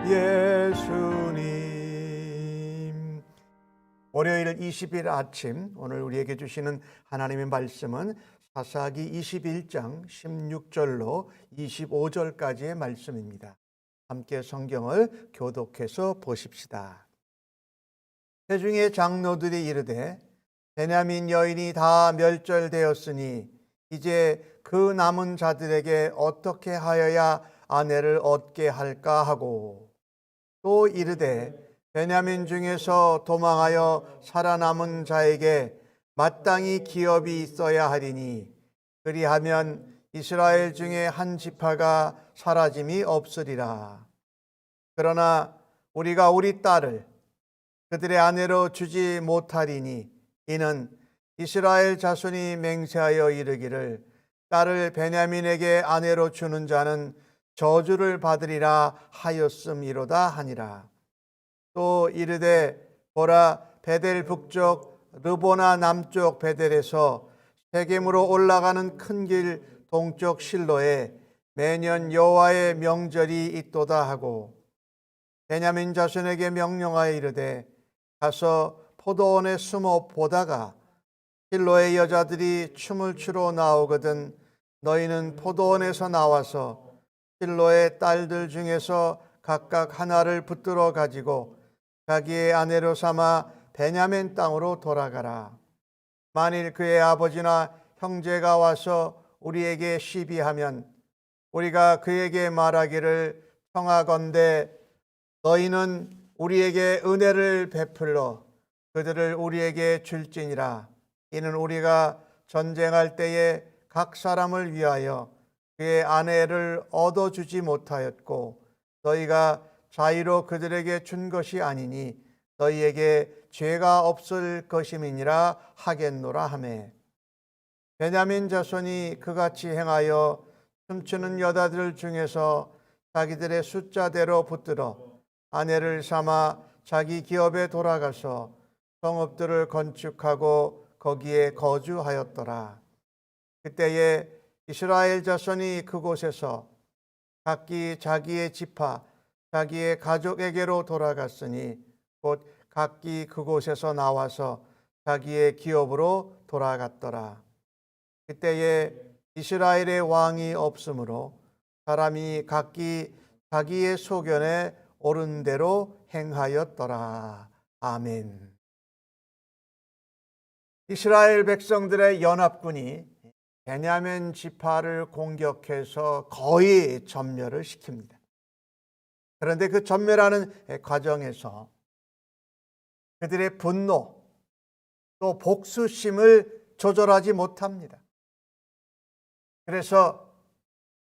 예수님. 월요일 20일 아침, 오늘 우리에게 주시는 하나님의 말씀은 사사기 21장 16절로 25절까지의 말씀입니다. 함께 성경을 교독해서 보십시다. 회중의 장로들이 이르되 베냐민 여인이 다 멸절되었으니 이제 그 남은 자들에게 어떻게 하여야 아내를 얻게 할까 하고, 또 이르되 베냐민 중에서 도망하여 살아남은 자에게 마땅히 기업이 있어야 하리니 그리하면 이스라엘 중에 한 지파가 사라짐이 없으리라. 그러나 우리가 우리 딸을 그들의 아내로 주지 못하리니 이는 이스라엘 자손이 맹세하여 이르기를 딸을 베냐민에게 아내로 주는 자는 저주를 받으리라 하였음이로다 하니라. 또 이르되 보라, 베델 북쪽 르보나 남쪽 베델에서 세겜으로 올라가는 큰 길 동쪽 실로에 매년 여호와의 명절이 있도다 하고, 베냐민 자손에게 명령하여 이르되 가서 포도원에 숨어 보다가 실로의 여자들이 춤을 추러 나오거든 너희는 포도원에서 나와서 실로의 딸들 중에서 각각 하나를 붙들어 가지고 자기의 아내로 삼아 베냐민 땅으로 돌아가라. 만일 그의 아버지나 형제가 와서 우리에게 시비하면 우리가 그에게 말하기를 청하건대 너희는 우리에게 은혜를 베풀어 그들을 우리에게 줄지니라. 이는 우리가 전쟁할 때에 각 사람을 위하여 그의 아내를 얻어주지 못하였고 너희가 자의로 그들에게 준 것이 아니니 너희에게 죄가 없을 것임이니라 하겠노라 하매, 베냐민 자손이 그같이 행하여 춤추는 여자들 중에서 자기들의 숫자대로 붙들어 아내를 삼아 자기 기업에 돌아가서 성읍들을 건축하고 거기에 거주하였더라. 그때에 이스라엘 자손이 그곳에서 각기 자기의 지파 자기의 가족에게로 돌아갔으니 곧 각기 그곳에서 나와서 자기의 기업으로 돌아갔더라. 그때에 이스라엘의 왕이 없으므로 사람이 각기 자기의 소견에 옳은 대로 행하였더라. 아멘. 이스라엘 백성들의 연합군이 베냐민 지파를 공격해서 거의 전멸을 시킵니다. 그런데 그 전멸하는 과정에서 그들의 분노 또 복수심을 조절하지 못합니다. 그래서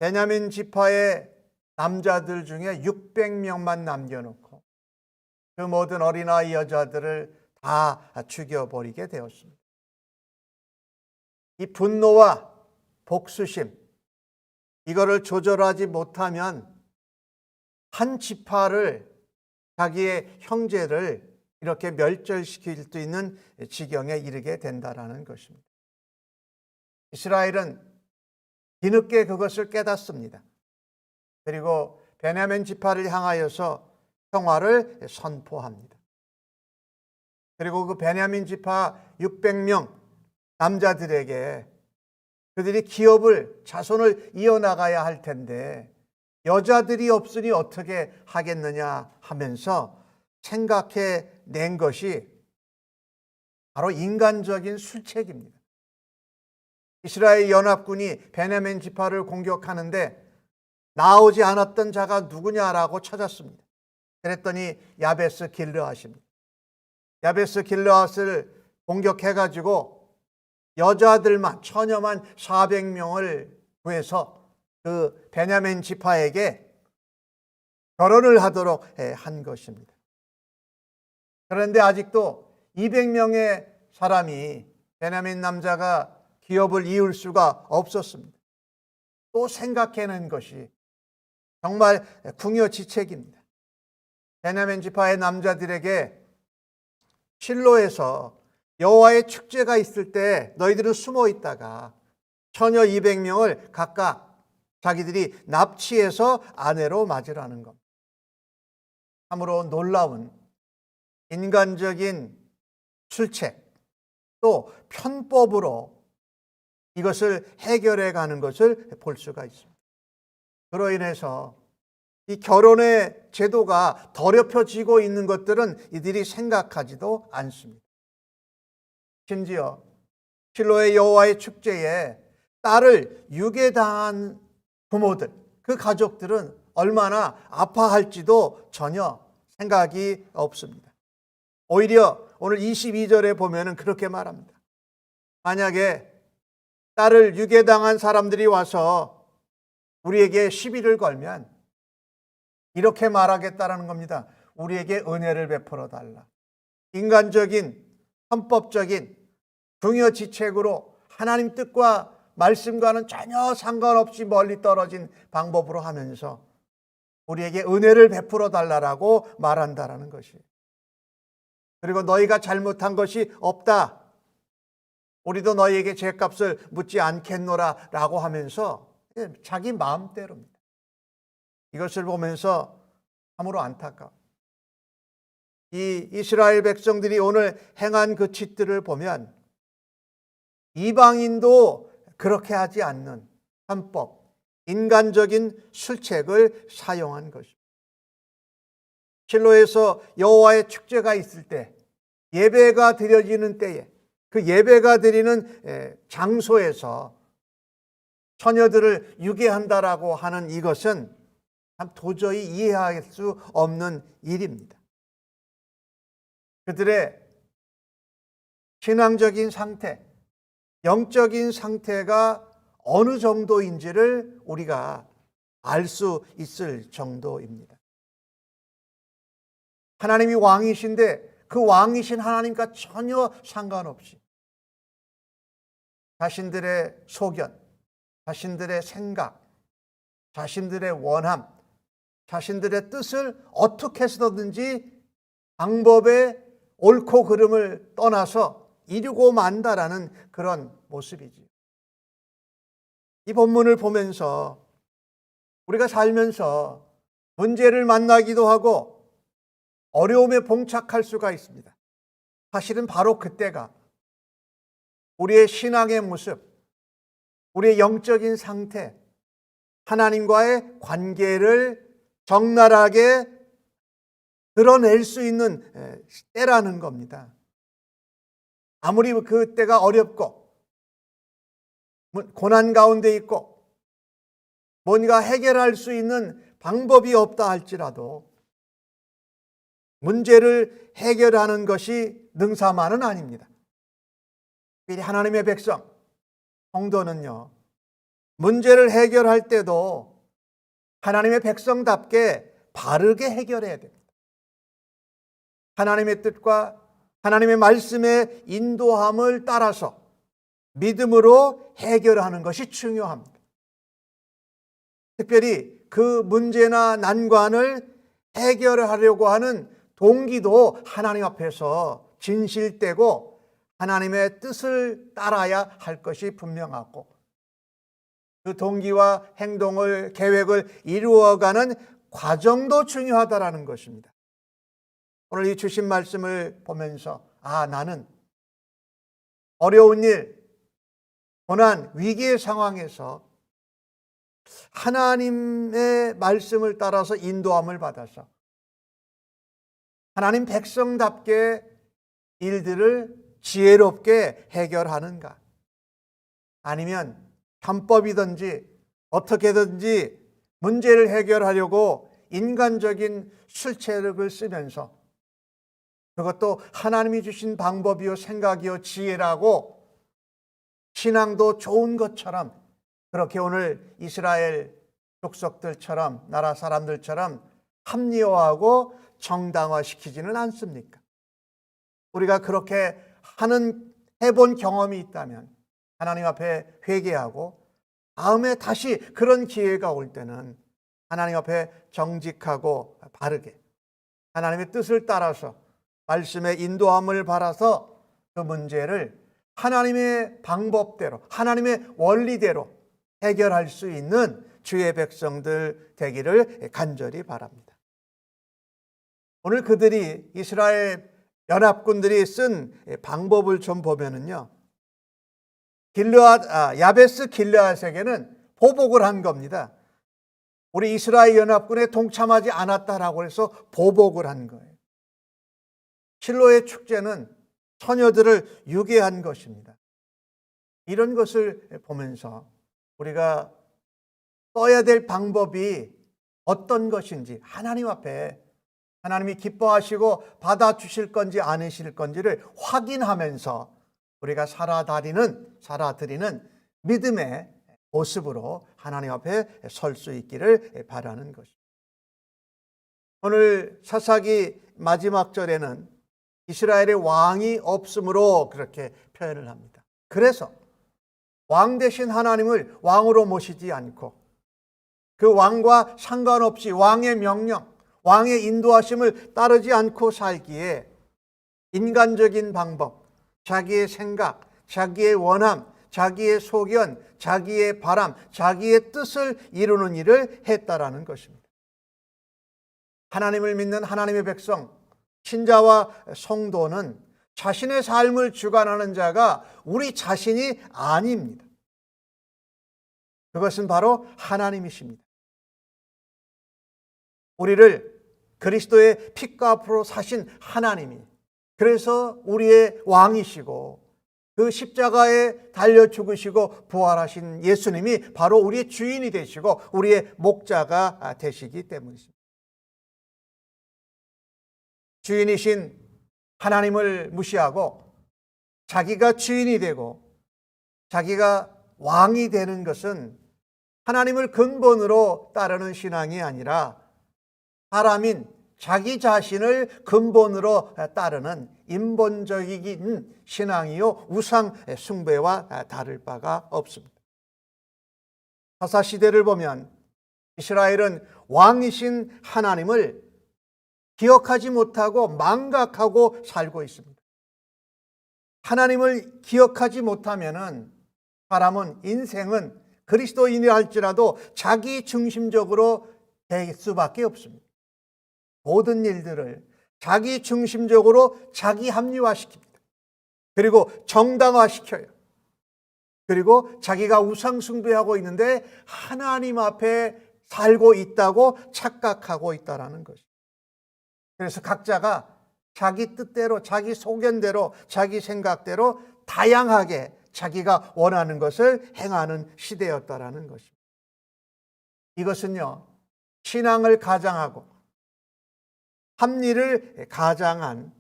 베냐민 지파의 남자들 중에 600명만 남겨놓고 그 모든 어린아이 여자들을 다 죽여버리게 되었습니다. 이 분노와 복수심, 이거를 조절하지 못하면 한 지파를, 자기의 형제를 이렇게 멸절시킬 수 있는 지경에 이르게 된다는 것입니다. 이스라엘은 뒤늦게 그것을 깨닫습니다. 그리고 베냐민 지파를 향하여서 평화를 선포합니다. 그리고 그 베냐민 지파 600명 남자들에게 그들이 기업을, 자손을 이어나가야 할 텐데 여자들이 없으니 어떻게 하겠느냐 하면서 생각해 낸 것이 바로 인간적인 술책입니다. 이스라엘 연합군이 베냐민 지파를 공격하는데 나오지 않았던 자가 누구냐라고 찾았습니다. 그랬더니 야베스 길르앗입니다. 야베스 길르앗을 공격해가지고 여자들만, 처녀만 400명을 구해서 그 베냐민 지파에게 결혼을 하도록 한 것입니다. 그런데 아직도 200명의 사람이, 베냐민 남자가 기업을 이을 수가 없었습니다. 또 생각해낸 것이 정말 궁여지책입니다. 베냐민 지파의 남자들에게 실로에서 여호와의 축제가 있을 때 너희들은 숨어 있다가 처녀 200명을 각각 자기들이 납치해서 아내로 맞으라는 겁니다. 참으로 놀라운 인간적인 술책 또 편법으로 이것을 해결해 가는 것을 볼 수가 있습니다. 그로 인해서 이 결혼의 제도가 더럽혀지고 있는 것들은 이들이 생각하지도 않습니다. 심지어 실로의 여호와의 축제에 딸을 유괴당한 부모들, 그 가족들은 얼마나 아파할지도 전혀 생각이 없습니다. 오히려 오늘 22절에 보면은 그렇게 말합니다. 만약에 딸을 유괴당한 사람들이 와서 우리에게 시비를 걸면 이렇게 말하겠다라는 겁니다. 우리에게 은혜를 베풀어 달라. 인간적인, 헌법적인 궁여지책으로 하나님 뜻과 말씀과는 전혀 상관없이 멀리 떨어진 방법으로 하면서 우리에게 은혜를 베풀어 달라고 말한다라는 것이. 그리고 너희가 잘못한 것이 없다. 우리도 너희에게 죄값을 묻지 않겠노라 라고 하면서 자기 마음대로입니다. 이것을 보면서 참으로 안타까워. 이 이스라엘 백성들이 오늘 행한 그 짓들을 보면 이방인도 그렇게 하지 않는 헌법, 인간적인 술책을 사용한 것입니다. 실로에서 여호와의 축제가 있을 때, 예배가 드려지는 때에 그 예배가 드리는 장소에서 처녀들을 유괴한다라고 하는 이것은 참 도저히 이해할 수 없는 일입니다. 그들의 신앙적인 상태, 영적인 상태가 어느 정도인지를 우리가 알 수 있을 정도입니다. 하나님이 왕이신데 그 왕이신 하나님과 전혀 상관없이 자신들의 소견, 자신들의 생각, 자신들의 원함, 자신들의 뜻을 어떻게 해서든지 방법의 옳고 그름을 떠나서 이루고 만다라는 그런 모습이지. 이 본문을 보면서 우리가 살면서 문제를 만나기도 하고 어려움에 봉착할 수가 있습니다. 사실은 바로 그때가 우리의 신앙의 모습, 우리의 영적인 상태, 하나님과의 관계를 적나라하게 드러낼 수 있는 때라는 겁니다. 아무리 그때가 어렵고 고난 가운데 있고 뭔가 해결할 수 있는 방법이 없다 할지라도 문제를 해결하는 것이 능사만은 아닙니다. 하나님의 백성, 성도는요, 문제를 해결할 때도 하나님의 백성답게 바르게 해결해야 됩니다. 하나님의 뜻과 하나님의 말씀의 인도함을 따라서 믿음으로 해결하는 것이 중요합니다. 특별히 그 문제나 난관을 해결하려고 하는 동기도 하나님 앞에서 진실되고 하나님의 뜻을 따라야 할 것이 분명하고 그 동기와 행동을, 계획을 이루어가는 과정도 중요하다라는 것입니다. 오늘 이 주신 말씀을 보면서 나는 어려운 일, 고난, 위기의 상황에서 하나님의 말씀을 따라서 인도함을 받아서 하나님 백성답게 일들을 지혜롭게 해결하는가? 아니면 편법이든지 어떻게든지 문제를 해결하려고 인간적인 술책을 쓰면서 그것도 하나님이 주신 방법이요 생각이요 지혜라고 신앙도 좋은 것처럼 그렇게 오늘 이스라엘 족속들처럼 나라 사람들처럼 합리화하고 정당화시키지는 않습니까? 우리가 그렇게 해본 경험이 있다면 하나님 앞에 회개하고 다음에 다시 그런 기회가 올 때는 하나님 앞에 정직하고 바르게 하나님의 뜻을 따라서 말씀의 인도함을 받아서 그 문제를 하나님의 방법대로 하나님의 원리대로 해결할 수 있는 주의 백성들 되기를 간절히 바랍니다. 오늘 그들이 이스라엘 연합군들이 쓴 방법을 좀 보면은요. 야베스 길르앗에게는 보복을 한 겁니다. 우리 이스라엘 연합군에 동참하지 않았다라고 해서 보복을 한 거예요. 실로의 축제는 처녀들을 유괴한 것입니다. 이런 것을 보면서 우리가 써야 될 방법이 어떤 것인지, 하나님 앞에 하나님이 기뻐하시고 받아주실 건지 않으실 건지를 확인하면서 우리가 살아드리는 믿음의 모습으로 하나님 앞에 설 수 있기를 바라는 것입니다. 오늘 사사기 마지막 절에는 이스라엘의 왕이 없으므로 그렇게 표현을 합니다. 그래서 왕 대신 하나님을 왕으로 모시지 않고 그 왕과 상관없이 왕의 명령, 왕의 인도하심을 따르지 않고 살기에 인간적인 방법, 자기의 생각, 자기의 원함, 자기의 소견, 자기의 바람, 자기의 뜻을 이루는 일을 했다라는 것입니다. 하나님을 믿는 하나님의 백성, 신자와 성도는 자신의 삶을 주관하는 자가 우리 자신이 아닙니다. 그것은 바로 하나님이십니다. 우리를 그리스도의 피가 피로 사신 하나님이, 그래서 우리의 왕이시고 그 십자가에 달려 죽으시고 부활하신 예수님이 바로 우리의 주인이 되시고 우리의 목자가 되시기 때문입니다. 주인이신 하나님을 무시하고 자기가 주인이 되고 자기가 왕이 되는 것은 하나님을 근본으로 따르는 신앙이 아니라 사람인 자기 자신을 근본으로 따르는 인본적인 신앙이요 우상 숭배와 다를 바가 없습니다. 사사시대를 보면 이스라엘은 왕이신 하나님을 기억하지 못하고 망각하고 살고 있습니다. 하나님을 기억하지 못하면은 사람은, 인생은 그리스도인이라 할지라도 자기 중심적으로 될 수밖에 없습니다. 모든 일들을 자기 중심적으로 자기 합리화시킵니다. 그리고 정당화시켜요. 그리고 자기가 우상 숭배하고 있는데 하나님 앞에 살고 있다고 착각하고 있다는 것입니다. 그래서 각자가 자기 뜻대로, 자기 소견대로, 자기 생각대로 다양하게 자기가 원하는 것을 행하는 시대였다라는 것입니다. 이것은요, 신앙을 가장하고 합리를 가장한,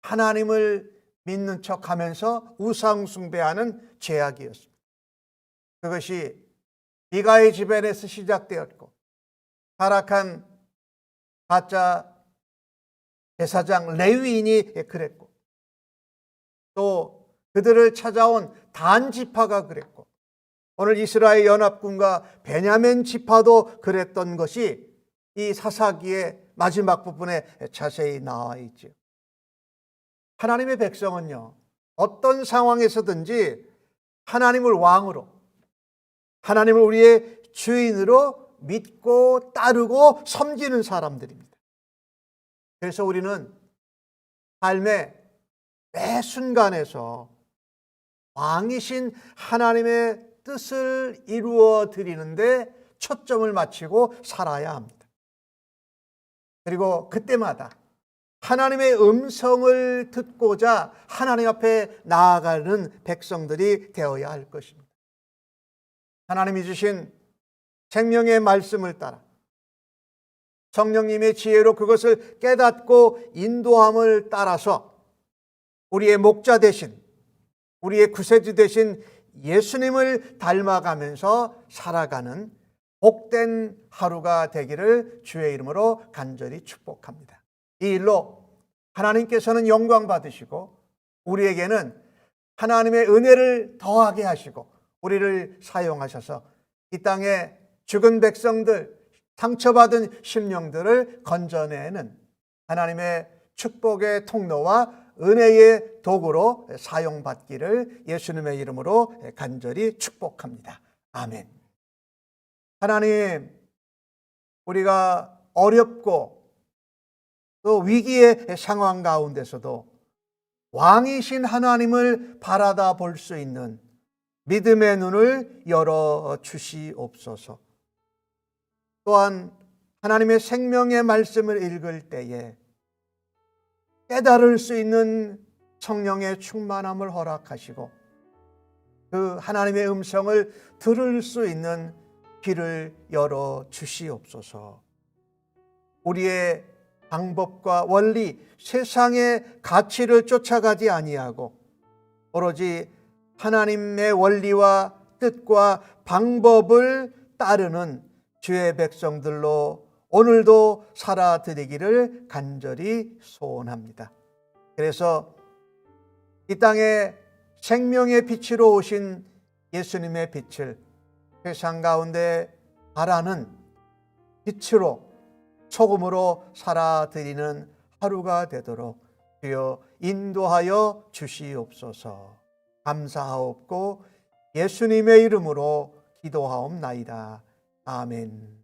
하나님을 믿는 척하면서 우상 숭배하는 죄악이었습니다. 그것이 미가의 집안에서 시작되었고 타락한 가짜 제사장 레위인이 그랬고 또 그들을 찾아온 단 지파가 그랬고 오늘 이스라엘 연합군과 베냐민 지파도 그랬던 것이 이 사사기의 마지막 부분에 자세히 나와 있죠. 하나님의 백성은요, 어떤 상황에서든지 하나님을 왕으로, 하나님을 우리의 주인으로 믿고 따르고 섬기는 사람들입니다. 그래서 우리는 삶의 매 순간에서 왕이신 하나님의 뜻을 이루어 드리는데 초점을 맞추고 살아야 합니다. 그리고 그때마다 하나님의 음성을 듣고자 하나님 앞에 나아가는 백성들이 되어야 할 것입니다. 하나님이 주신 생명의 말씀을 따라 성령님의 지혜로 그것을 깨닫고 인도함을 따라서 우리의 목자 되신, 우리의 구세주 되신 예수님을 닮아가면서 살아가는 복된 하루가 되기를 주의 이름으로 간절히 축복합니다. 이 일로 하나님께서는 영광 받으시고 우리에게는 하나님의 은혜를 더하게 하시고 우리를 사용하셔서 이 땅에 죽은 백성들, 상처받은 심령들을 건져내는 하나님의 축복의 통로와 은혜의 도구로 사용받기를 예수님의 이름으로 간절히 축복합니다. 아멘. 하나님, 우리가 어렵고 또 위기의 상황 가운데서도 왕이신 하나님을 바라다 볼 수 있는 믿음의 눈을 열어 주시옵소서. 또한 하나님의 생명의 말씀을 읽을 때에 깨달을 수 있는 성령의 충만함을 허락하시고 그 하나님의 음성을 들을 수 있는 귀를 열어 주시옵소서. 우리의 방법과 원리, 세상의 가치를 쫓아가지 아니하고 오로지 하나님의 원리와 뜻과 방법을 따르는 주의 백성들로 오늘도 살아드리기를 간절히 소원합니다. 그래서 이 땅에 생명의 빛으로 오신 예수님의 빛을 세상 가운데 바라는 빛으로 소금으로 살아드리는 하루가 되도록 주여 인도하여 주시옵소서. 감사하옵고 예수님의 이름으로 기도하옵나이다. 아멘.